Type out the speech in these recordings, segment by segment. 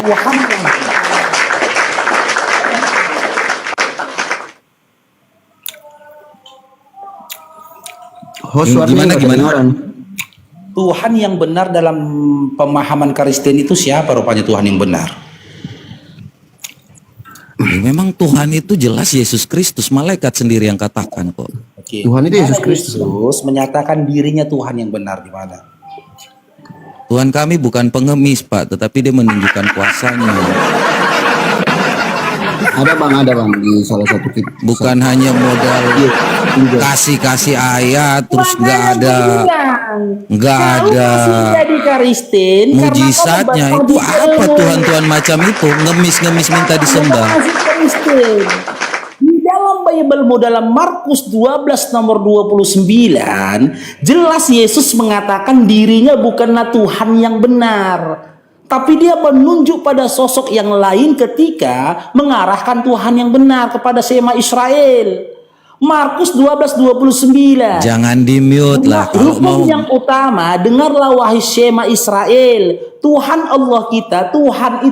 Tuhan yang Host Gimana? Tuhan yang benar dalam pemahaman Kristen itu siapa rupanya Tuhan yang benar? Ya, memang Tuhan itu jelas Yesus Kristus, malaikat sendiri yang katakan kok. Oke. Tuhan itu Yesus Mana Kristus. Yesus menyatakan dirinya Tuhan yang benar di mana? Tuhan kami bukan pengemis Pak, tetapi dia menunjukkan kuasanya. Ada bang di salah satu kitab. Bukan hanya modal kasih ayat, terus nggak ada jadi Kristen mujizatnya. Itu apa Tuhan macam itu, ngemis minta disembah. Di dalam Bible dalam Markus 12 nomor 29 jelas Yesus mengatakan dirinya bukanlah Tuhan yang benar, tapi dia menunjuk pada sosok yang lain ketika mengarahkan Tuhan yang benar kepada Shema Israel. Markus 12:29. Jangan di-mute lah kalau mau. Hukum yang utama, dengarlah wahai Shema Israel, Tuhan Allah kita, Tuhan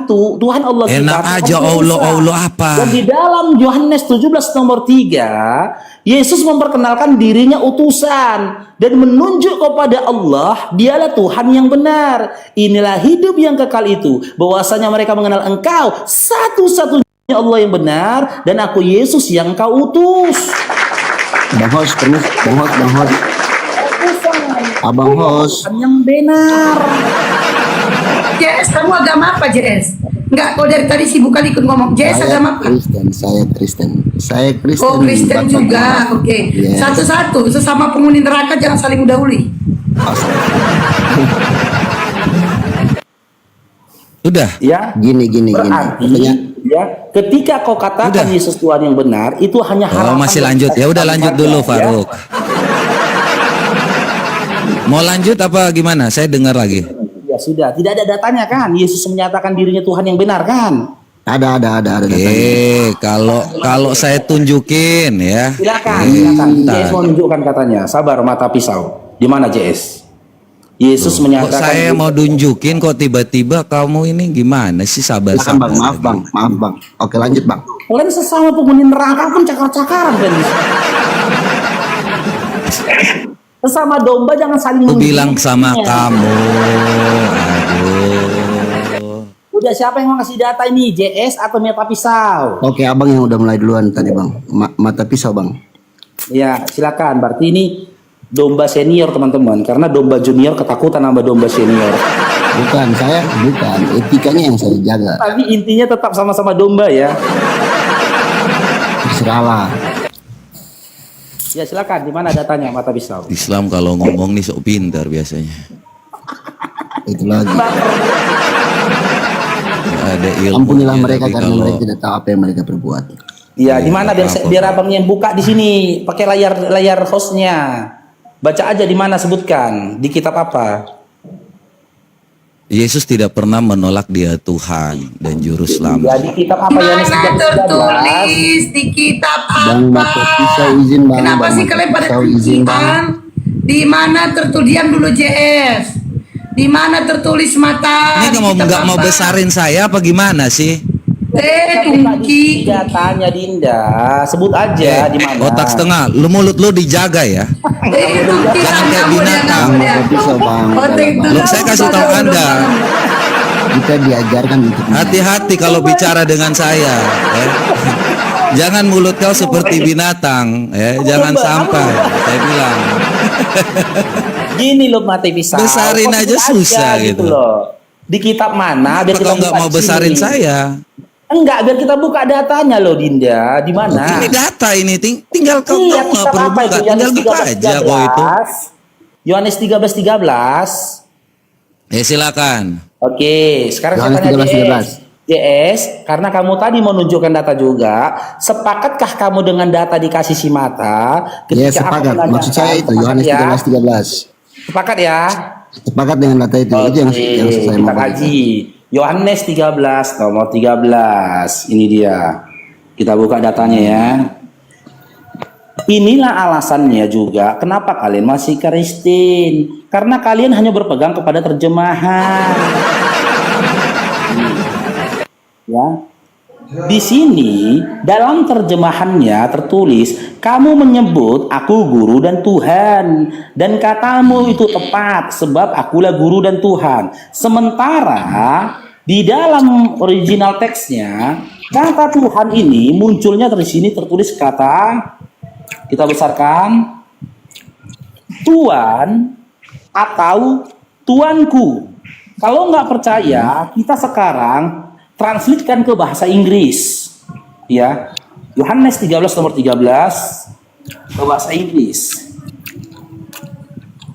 Allah kita. Enak aja Allah apa? Dan di dalam Yohanes 17 nomor 3, Yesus memperkenalkan dirinya utusan dan menunjuk kepada Allah, dialah Tuhan yang benar. Inilah hidup yang kekal itu, bahwasanya mereka mengenal Engkau satu-satunya Allah yang benar dan aku Yesus yang Kau utus. Bang host. Abang host. Tuhan yang benar. JS, kamu agama apa JS? Enggak, kau dari tadi sibuk kali ikut ngomong. JS agama apa? Saya Kristen. Oh, Kristen juga. Oke. Yes. Satu-satu, sesama penghuni neraka jangan saling mendahului. Udah. Ya. Gini. Berarti, Katanya, ya, ketika kau katakan Yesus Tuhan yang benar, itu hanya harapan. Masih lanjut ya, udah lanjut dulu Faruk. Mau lanjut apa gimana? Saya dengar lagi. Ya sudah, tidak ada datanya kan? Yesus menyatakan dirinya Tuhan yang benar kan? ada datanya. Kalau saya tunjukin ya. Silakan. JS mau menunjukkan katanya. Sabar mata pisau. Di mana JS? Yesus menyatakan. Kok saya mau tunjukin kok tiba-tiba kamu ini gimana sih sabar. Maaf bang. Oke lanjut bang. Kalian sesama penghuni neraka pun cakar-cakaran kan? Sesama domba jangan saling Aku bilang sama kamu. Aduh. Udah siapa yang mau kasih data ini? JS atau mata pisau? Oke abang yang udah mulai duluan tadi bang. Mata pisau bang. Ya silakan. Berarti ini domba senior teman-teman. Karena domba junior ketakutan sama domba senior. Bukan. Etikanya yang saya jaga. Tapi intinya tetap sama-sama domba ya. Terserahlah. Ya silakan. Di mana datanya mata pisau? Islam kalau ngomong nih sok pintar biasanya. Itu lagi. Ada ilmu. Ampunilah mereka karena mereka tidak tahu apa yang mereka perbuat. Iya, di mana biar abangnya yang buka di sini, pakai layar hostnya. Baca aja di mana sebutkan, di kitab apa? Yesus tidak pernah menolak dia Tuhan dan juru Ya, selamat. di kitab apa Di Yohanes mana 13? tertulis di kitab Bang, apa? mata pisau izin bang. Kenapa Bang, sih mata kalian pada pisau izin bang. kuncian? Di mana tertulis diam dulu JS? Di mana tertulis mata? Ini Di kitab nggak mau apa? besarin saya apa gimana sih? Tungki. Datanya Dinda, sebut aja di mana. Otak setengah, mulut lu dijaga ya. Tungki Jangan kayak sama binatang. dia. Mata pisau bang. Loh, saya kasih tahu Anda. Kita diajarkan untuk Hati-hati kalau bicara dengan saya. Ya. Jangan mulut kau seperti binatang. Jangan sampai. Saya bilang. Gini loh mata pisau. Besarin Kok aja sebut susah gitu. loh. Di kitab mana? Apa kau nggak buka mau di besarin sini. saya? Enggak, biar kita buka datanya loh Dinda. Di mana? Ini data ini, tinggal kau Iya, nggak kitab perlu apa buka, itu? tinggal buka aja kau itu. Yohanes 13:13. Ya silakan. Oke, sekarang saya Yohanes tanya 13:13. JS, karena kamu tadi mau menunjukkan data juga, sepakatkah kamu dengan data dikasih si mata? Ya Ketika aku sepakat. menanyakan, Maksud saya itu sepakat Yohanes ya? 13:13. Sepakat ya? Sepakat dengan data itu. Itu yang saya kita mau kaji. Yohanes 13 nomor 13. Ini dia. Kita buka datanya ya. Inilah alasannya juga kenapa kalian masih Kristen. Karena kalian hanya berpegang kepada terjemahan. Ya. Di sini dalam terjemahannya tertulis, kamu menyebut aku guru dan Tuhan, dan katamu itu tepat sebab akulah guru dan Tuhan. Sementara di dalam original teksnya kata Tuhan ini munculnya di sini tertulis kata, kita besarkan, Tuan atau Tuanku. Kalau nggak percaya, kita sekarang translatekan ke bahasa Inggris, ya. Yohanes 13 nomor 13 ke bahasa Inggris.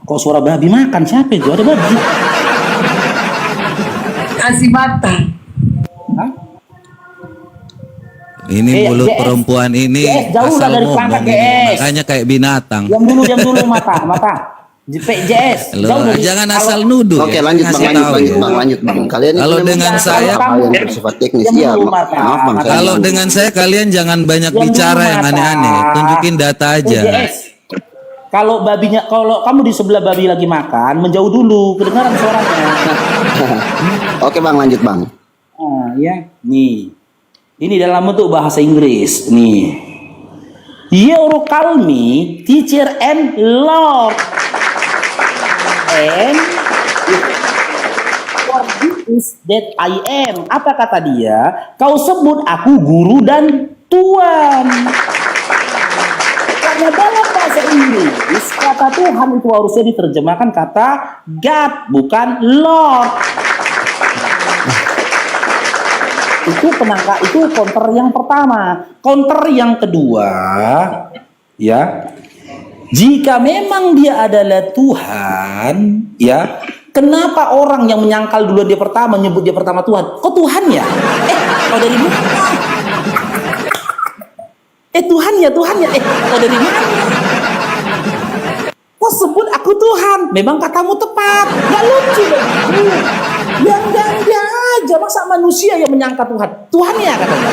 Kok suara babi makan? Siapa itu? Ada babi? Kasih mata. Hah? Ini mulut GS. perempuan ini GS, jauh lah asal dari ngomong perangkat ini. GS. Makanya kayak binatang. Diam dulu mata. JS. Loh, Jauh dari- jangan kalau- asal nuduh. Oke, ya. lanjut Kasih bang, tahu ya. lanjut bang. Kalian Kalau itu dengan memang saya- hal yang bersifat teknis. Diam Iya, dulu, Mata. maaf bang. saya Kalau bang. dengan saya kalian jangan banyak Diam bicara dulu, yang Mata. aneh-aneh. Tunjukin data aja. JS. Kalau kamu di sebelah babi lagi makan, menjauh dulu, kedengaran suaranya. Oke bang, lanjut bang. Ya, nih. Ini dalam bentuk bahasa Inggris, nih. You call me teacher and Lord. And for this that I am. Apa kata dia? Kau sebut aku guru dan Tuan. Karena dalam bahasa Inggris kata Tuhan itu harusnya diterjemahkan kata God, bukan Lord. Itu counter yang pertama. Counter yang kedua, ya. Jika memang dia adalah Tuhan, ya, kenapa orang yang menyangkal duluan dia pertama nyebut dia pertama Tuhan? Kok Tuhan ya? Kau dari mana? Tuhan ya. Kau dari mana? Kau sebut aku Tuhan. Memang katamu tepat. Gak lucu loh. Yang ganda aja. Masa manusia yang menyangka Tuhan? Tuhan ya katanya.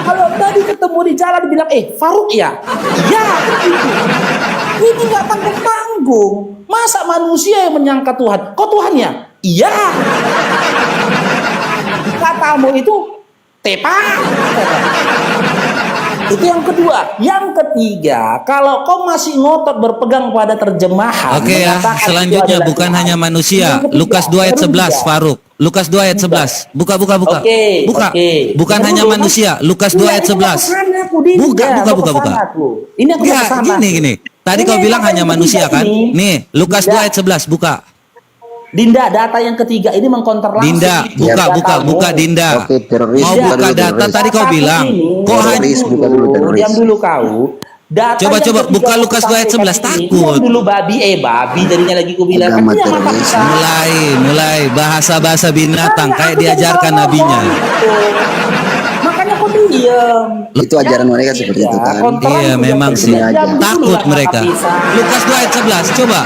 Kalau tadi ketemu di jalan bilang, Faruk ya? Ya, begitu. Ini gak tanggung-tanggung. Masa manusia yang menyangka Tuhan? Kok Tuhan ya? Iya. Katamu itu tepat. Itu yang kedua. Yang ketiga, kalau kau masih ngotot berpegang pada terjemahan. Oke ya, mengatakan itu selanjutnya adalah bukan Tuhan. hanya manusia. Yang ketiga, Lukas 2 ayat baru 11, tiga. Faruk. Lukas 2 ayat 11. Buka. Oke, Buka. oke. Bukan Baru hanya dulu, manusia. Lukas 2 ayat 11. Buka. Ini aku mau Enggak, kesana. gini. Tadi kau Ini bilang data hanya yang manusia ketiga kan? ini. Nih, Lukas 2 Dinda. ayat 11, buka. Dinda, data yang ketiga ini mengkonter langsung. Dinda, itu buka datamu. Dinda. Oke, teroris. Mau Buka buka dulu, data teroris. tadi kau Data bilang. ini, Kok hanya teroris, buka dulu, teroris. diam dulu kau. Data Coba, yang ketiga buka yang Lukas aku 2 ayat 11, sampaikan ini, takut. diam dulu babi, babi jadinya lagi ku bilang. Agama Kan dia mata teroris. kita. mulai bahasa-bahasa binatang Makanya kayak aku jadi diajarkan salah nabinya. ngomong gitu. Makanya aku diem. Itu ajaran mereka seperti itu kan. Konteran Iya, juga memang seperti sih. itu. Diam dulu Takut lah, mereka. mata pisang. Lukas 2 ayat 11, coba.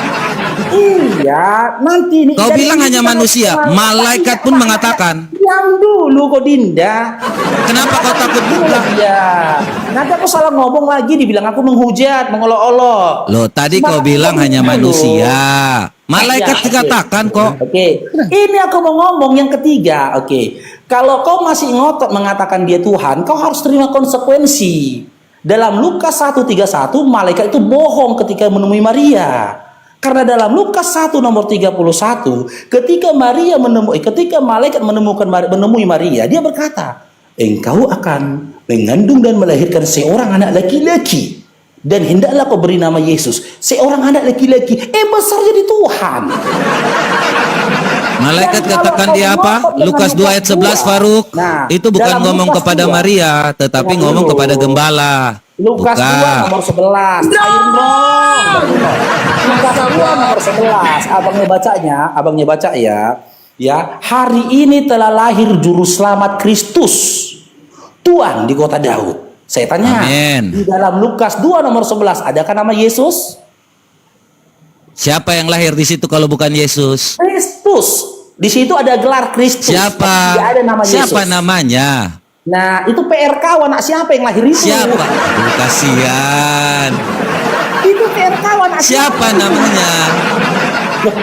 Iya, nanti ini. Kau jadi bilang ini hanya kita manusia, harus- malaikat pun mengatakan. Diam dulu kok Dinda. Kenapa kau takut buka? Iya. Nanti aku salah ngomong lagi, dibilang aku menghujat, mengolok-olok. Loh, tadi kau Semangat bilang dulu. hanya manusia. Malaikat Iya, dikatakan kok. Oke. Ini aku mau ngomong yang ketiga. Oke. Kalau kau masih ngotot mengatakan dia Tuhan, kau harus terima konsekuensi. Dalam Lukas 1:31, malaikat itu bohong ketika menemui Maria. Karena dalam Lukas 1 nomor 31, ketika malaikat menemui Maria, dia berkata, engkau akan mengandung dan melahirkan seorang anak laki-laki. Dan hendaklah kau beri nama Yesus. Seorang anak laki-laki. Besar jadi Tuhan. Malaikat Dan kalau katakan kau dia apa? ngotot dengan Lukas 2 ayat 11, Faruk. Nah, Itu bukan dalam ngomong Lukas kepada 2, Maria, tetapi Dengar ngomong dulu. kepada gembala. Lukas 2 nomor 11. Ayo dong. Lukas 2 nomor 11. Abangnya baca ya. Ya, hari ini telah lahir juru selamat Kristus, Tuhan di kota Daud. Saya tanya, Amin. di dalam Lukas 2 nomor 11 adakah nama Yesus? Siapa yang lahir di situ kalau bukan Yesus? Kristus. Di situ ada gelar Kristus. Siapa? Tidak ada nama Yesus. Siapa namanya? Nah, itu PRK anak siapa yang lahir itu? Siapa? Aduh, kasihan. Itu PRK anak Siapa namanya? Gak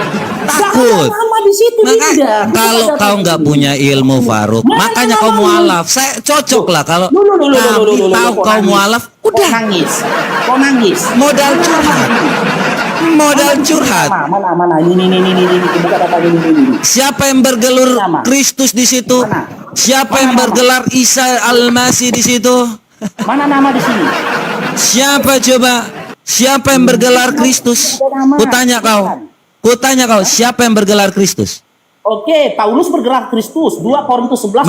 Takut. ada nama di situ Maka, tidak. kalau kau nggak punya ilmu Faruk, makanya kau mualaf. Saya cocok lah kalau Nabi tahu kau mualaf, udah Kau nangis. modal curhat. Modal curhat. Mana ini buka data ini. Siapa yang bergelur Nama. Kristus di situ? Mana? Siapa Mana yang nama? bergelar Isa Al-Masih di situ? Mana nama di sini? Siapa coba? Siapa yang bergelar Kristus? Kutanya kau, siapa yang bergelar Kristus? Oke, Paulus bergelar Kristus. 2 Korintus 11.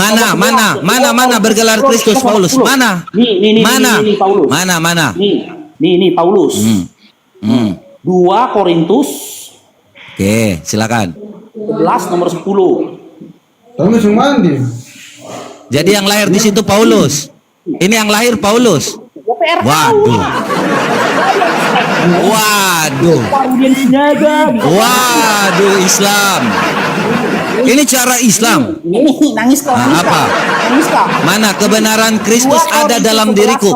Mana bergelar Kristus Paulus? Mana? Nih, Paulus. Mana? Nih Paulus. 2 Korintus Oke, silakan. 11 nomor 10. Paulus yang mandi. Jadi yang lahir di situ Paulus. Ini yang lahir Paulus. Ya PR Waduh. Waduh. Waduh, Islam. Ini cara Islam. Ini nangis kok. Apa? Nangis kok. Mana kebenaran Kristus ada dalam diriku?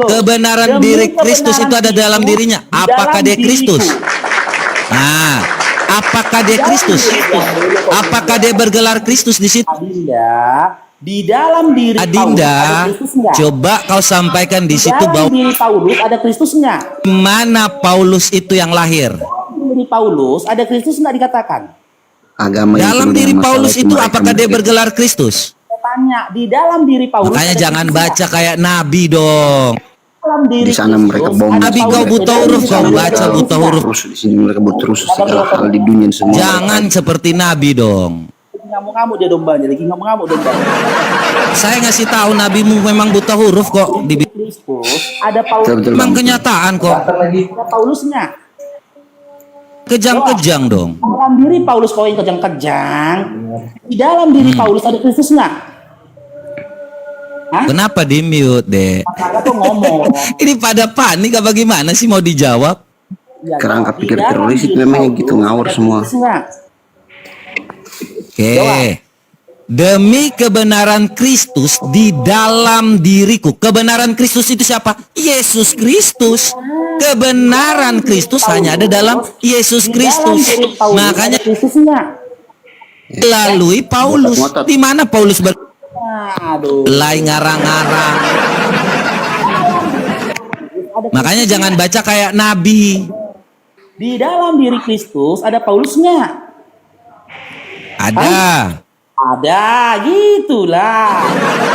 Kebenaran diri Kristus itu ada dalam dirinya. Apakah dia Kristus? Nah, apakah dia Kristus? Apakah dia bergelar Kristus di situ? Adinda, di dalam diri Paulus ada Adinda, Kristus enggak? coba kau sampaikan di situ Dalam bahwa diri Paulus ada Kristus enggak? mana Paulus itu yang lahir? Diri Paulus ada Kristus enggak dikatakan? Agama yang Dalam penuh diri dengan masalah Paulus itu mereka apakah dia mereka. bergelar Kristus? Saya tanya, di dalam diri Paulus Makanya ada jangan Kristus baca kayak Nabi dong. enggak? Dalam diri Di sana Kristus mereka bohong. ada Nabi Paulus. kau buta huruf, kau Dalam baca diri buta Kristus huruf. Terus di sini mereka berterus segala hal di dunia semua. Jangan seperti Nabi dong. enggak? Ngamuk-ngamuk dia dombanya, lagi ngamuk-ngamuk dombanya. Saya ngasih tahu Nabimu memang buta huruf kok. Di Kristus ada Paulus. Betul, memang Bang. kenyataan kok. Ada Paulusnya. Kejang-kejang dong. Dalam diri Paulus kau yang kejang-kejang. Di dalam diri Paulus ada Kristus enggak? Hah? Kenapa di mute, Dek? Maka tuh ngomong. Ini pada panik apa gimana sih mau dijawab? Ya, Kerangka di pikir dalam teroris itu diri memang Paulus gitu, ngawur ada semua. Kristus enggak? Oke. Demi kebenaran Kristus di dalam diriku. Kebenaran Kristus itu siapa? Yesus Kristus. Kebenaran Kristus hanya ada dalam Yesus Kristus. Dalam diri Paulus Makanya ada Kristus enggak? melalui Paulus. Ngotot. Di mana Paulus Aduh. berlai ngarang-ngarang. Makanya jangan baca kayak Nabi. Di dalam diri Kristus ada Paulus enggak? Ada. Ada, gitulah.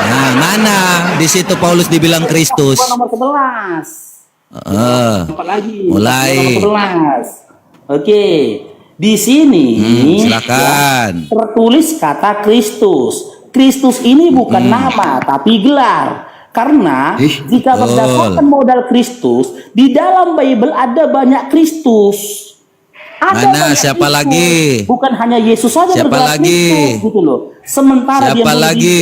Nah, mana di situ Paulus dibilang Kristus? Nomor 11. Empat lagi. Mulai. Nomor 11. Oke. Di sini silakan. tertulis kata Kristus. Kristus ini bukan nama tapi gelar. Karena jika berdasarkan modal Kristus, di dalam Bible ada banyak Kristus. Ada Mana? banyak Siapa Kristus. lagi? Bukan hanya Yesus saja Siapa bergelar lagi? Kristus gitu loh. Sementara Siapa lagi?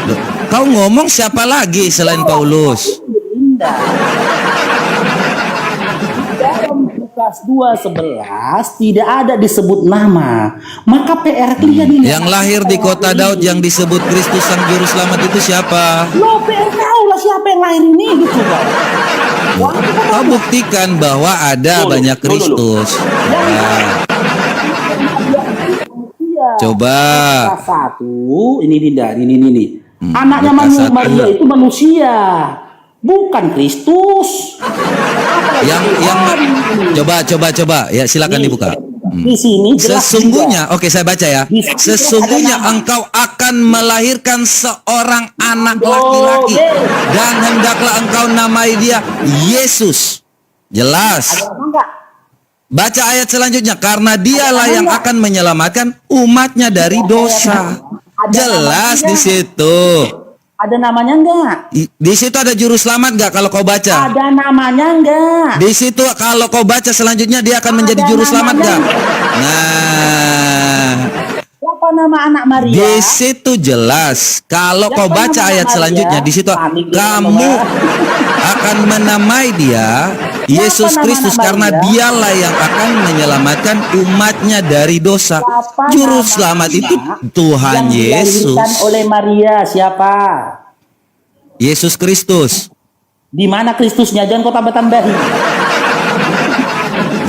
Loh, kau ngomong siapa lagi selain Paulus? Indah. Dalam Lukas 2:11 tidak ada disebut nama. Maka PR kalian ini. Yang lahir di kota Daud yang disebut Kristus Sang Juru Selamat itu siapa? Lo PR tahu lah siapa yang lahir ini gitu kan. Kau buktikan bahwa ada Dulu, banyak dulu. Kristus. Nah, Iya. coba. Lukas 1 ini Dinda, ini. Anaknya Lukas 1. Maria itu manusia, bukan Kristus. Yang coba ya silakan dibuka. Di sini jelas Sesungguhnya, oke saya baca ya. Di sini Sesungguhnya ada nama. engkau akan melahirkan seorang anak laki-laki dan hendaklah engkau namai dia Yesus. Jelas. Ada enggak? Baca ayat selanjutnya, karena dialah yang akan menyelamatkan umatnya dari dosa. Jelas di situ. Ada namanya enggak? Di situ ada juru selamat nggak kalau kau baca? Ada namanya enggak? Di situ kalau kau baca selanjutnya dia akan menjadi juru selamat nggak? Nah, Siapa nama anak Maria? di situ jelas. Kalau kau Siapa baca nama ayat Maria? selanjutnya di situ Panik dia kamu nama. akan menamai dia Yesus nama Kristus Maria? karena dialah yang akan menyelamatkan umatnya dari dosa. Siapa Juru nama selamat anak itu Tuhan yang Yesus. dilahirkan oleh Maria siapa? Yesus Kristus. Di mana Kristusnya? Jangan kau tambah-tambahin.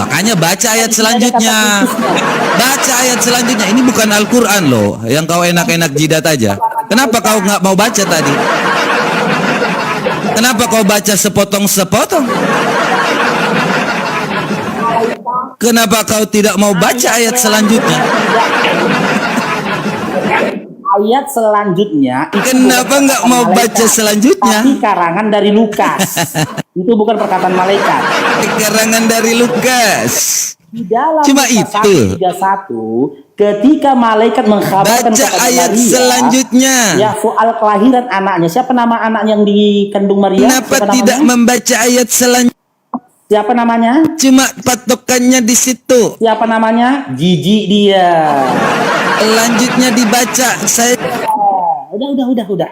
Makanya baca ayat selanjutnya. Baca ayat selanjutnya. Ini bukan Al-Quran loh. Yang kau enak-enak jidat aja. Kenapa kau nggak mau baca tadi? Kenapa kau baca sepotong-sepotong? Kenapa kau tidak mau baca ayat selanjutnya? Ayat selanjutnya itu Kenapa bukan nggak perkataan mau malaikat, baca selanjutnya? tapi karangan dari Lukas. Itu bukan perkataan malaikat. Karangan dari Lukas. Di dalam Cuma Lukas itu. 1:31, ketika malaikat mengkhabarkan Baca kepada ayat Maria, selanjutnya. ya soal kelahiran anaknya. Siapa nama anak yang dikandung Maria? Kenapa Siapa tidak namanya? membaca ayat selanjutnya? Siapa namanya? Cuma patokannya di situ. Siapa namanya? Jijik dia. Selanjutnya dibaca. Saya Udah.